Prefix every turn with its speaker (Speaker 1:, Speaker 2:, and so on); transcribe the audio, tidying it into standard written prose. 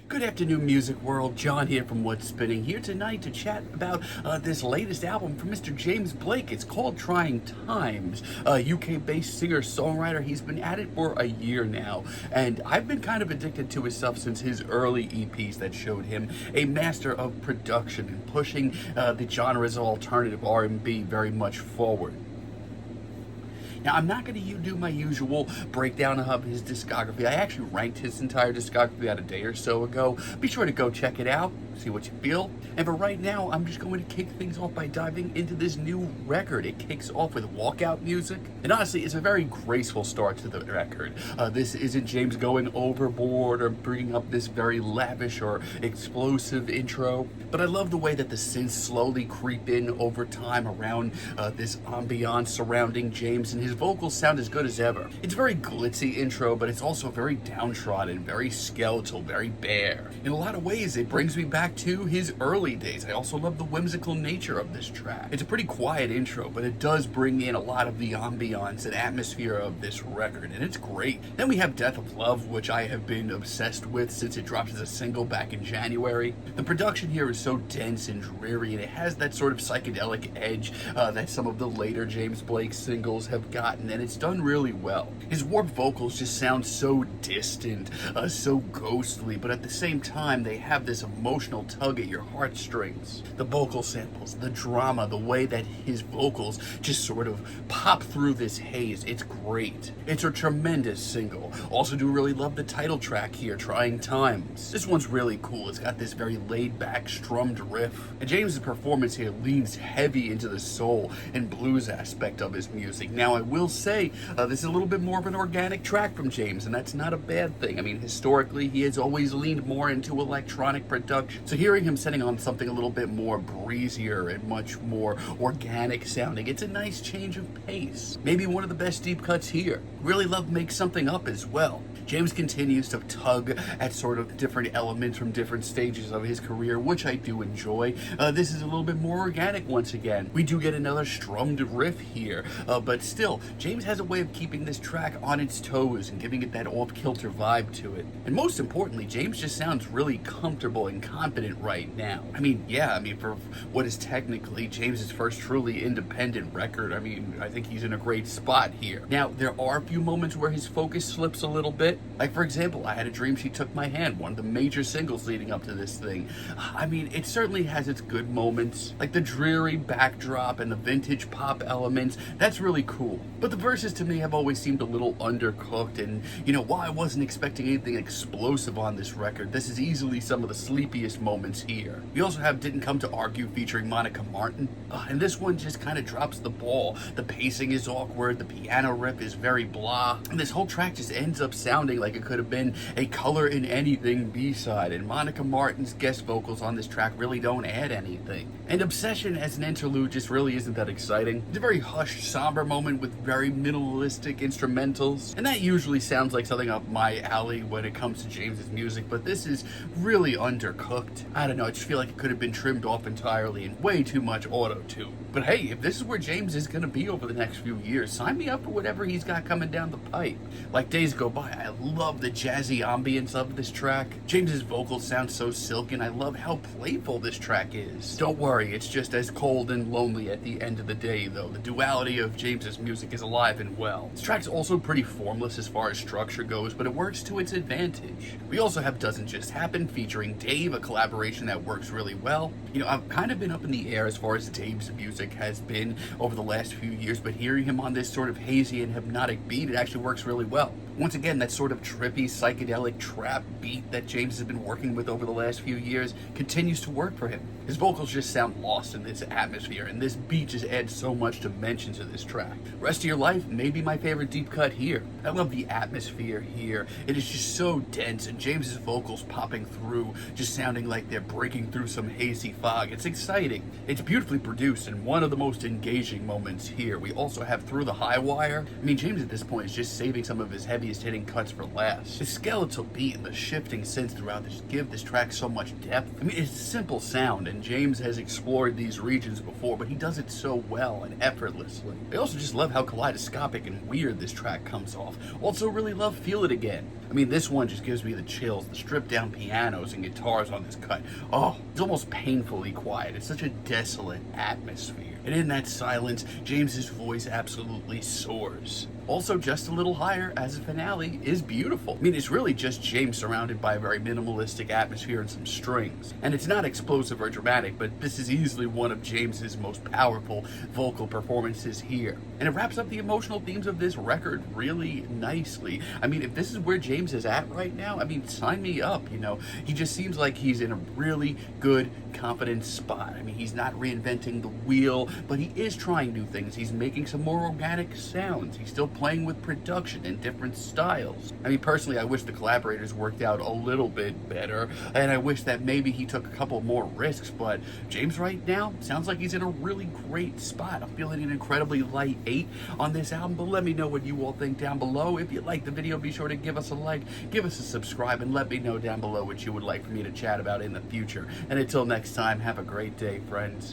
Speaker 1: Good afternoon, music world. John here from What's Spinning, here tonight to chat about this latest album from Mr. James Blake. It's called Trying Times. UK-based singer-songwriter. He's been at it for a year now, and I've been kind of addicted to his stuff since his early EPs that showed him a master of production and pushing the genres of alternative R&B very much forward. Now, I'm not going to do my usual breakdown of his discography. I actually ranked his entire discography about a day or so ago. Be sure to go check it out, see what you feel. And for right now, I'm just going to kick things off by diving into this new record. It kicks off with walkout music. And honestly, it's a very graceful start to the record. This isn't James going overboard or bringing up this very lavish or explosive intro. But I love the way that the synths slowly creep in over time around this ambiance surrounding James, and his vocals sound as good as ever. It's a very glitzy intro, but it's also very downtrodden, very skeletal, very bare. In a lot of ways, it brings me back to his early days. I also love the whimsical nature of this track. It's a pretty quiet intro, but it does bring in a lot of the ambiance and atmosphere of this record, and it's great. Then we have Death of Love, which I have been obsessed with since it dropped as a single back in January. The production here is so dense and dreary, and it has that sort of psychedelic edge that some of the later James Blake singles have gotten, and it's done really well. His warped vocals just sound so distant, so ghostly, but at the same time they have this emotional tug at your heartstrings. The vocal samples, the drama, the way that his vocals just sort of pop through this haze, it's great. It's a tremendous single. Also do really love the title track here, Trying Times. This one's really cool. It's got this very laid-back strummed riff, and James's performance here leans heavy into the soul and blues aspect of his music. Now, I will say this is a little bit more of an organic track from James, and that's not a bad thing. I mean, historically, he has always leaned more into electronic production. So hearing him setting on something a little bit more breezier and much more organic sounding, it's a nice change of pace. Maybe one of the best deep cuts here. Really love Make Something Up as well. James continues to tug at sort of different elements from different stages of his career, which I do enjoy. This is a little bit more organic once again. We do get another strummed riff here, but still, James has a way of keeping this track on its toes and giving it that off-kilter vibe to it. And most importantly, James just sounds really comfortable and confident right now. For what is technically James's first truly independent record, I think he's in a great spot here. Now, there are a few moments where his focus slips a little bit. Like, for example, I Had a Dream She Took My Hand, one of the major singles leading up to this thing. It certainly has its good moments, like the dreary backdrop and the vintage pop elements. That's really cool. But the verses to me have always seemed a little undercooked, and while I wasn't expecting anything explosive on this record, this is easily some of the sleepiest moments here. We also have Didn't Come to Argue featuring Monica Martin, and this one just kind of drops the ball. The pacing is awkward, the piano riff is very blah, and this whole track just ends up sounding like it could have been a Color in Anything B-side, and Monica Martin's guest vocals on this track really don't add anything. And Obsession as an interlude just really isn't that exciting. It's a very hushed, somber moment with very minimalistic instrumentals, and that usually sounds like something up my alley when it comes to James's music, but this is really undercooked. I don't know, I just feel like it could have been trimmed off entirely and way too much auto-tune. But hey, if this is where James is going to be over the next few years, sign me up for whatever he's got coming down the pipe. Like Days Go By, I love the jazzy ambience of this track. James's vocals sound so silky, and I love how playful this track is. Don't worry, it's just as cold and lonely at the end of the day, though. The duality of James's music is alive and well. This track's also pretty formless as far as structure goes, but it works to its advantage. We also have Doesn't Just Happen featuring Dave, a collaboration that works really well. I've kind of been up in the air as far as Dave's music has been over the last few years, but hearing him on this sort of hazy and hypnotic beat, it actually works really well. Once again, that sort of trippy, psychedelic trap beat that James has been working with over the last few years continues to work for him. His vocals just sound lost in this atmosphere, and this beat just adds so much dimension to this track. Rest of Your Life may be my favorite deep cut here. I love the atmosphere here. It is just so dense, and James's vocals popping through, just sounding like they're breaking through some hazy fog. It's exciting. It's beautifully produced, and one of the most engaging moments here. We also have Through the High Wire. James at this point is just saving some of his heaviest hitting cuts for last. The skeletal beat and the shifting synths throughout just give this track so much depth. It's a simple sound, and James has explored these regions before, but he does it so well and effortlessly. I also just love how kaleidoscopic and weird this track comes off. Also really love Feel It Again. I mean, this one just gives me the chills. The stripped down pianos and guitars on this cut. Oh, it's almost painfully quiet. It's such a desolate atmosphere. And in that silence, James's voice absolutely soars. Also, just a little higher as a finale is beautiful. I mean, it's really just James surrounded by a very minimalistic atmosphere and some strings. And it's not explosive or dramatic, but this is easily one of James's most powerful vocal performances here. And it wraps up the emotional themes of this record really nicely. I mean, if this is where James is at right now, I mean, sign me up, you know. He just seems like he's in a really good, confident spot. I mean, he's not reinventing the wheel, but he is trying new things. He's making some more organic sounds. He's still playing with production in different styles. I mean, personally, I wish the collaborators worked out a little bit better, and I wish that maybe he took a couple more risks, but James right now sounds like he's in a really great spot. I'm feeling an incredibly light 8 on this album, but let me know what you all think down below. If you like the video, be sure to give us a like, give us a subscribe, and let me know down below what you would like for me to chat about in the future. And until next time, have a great day, friends.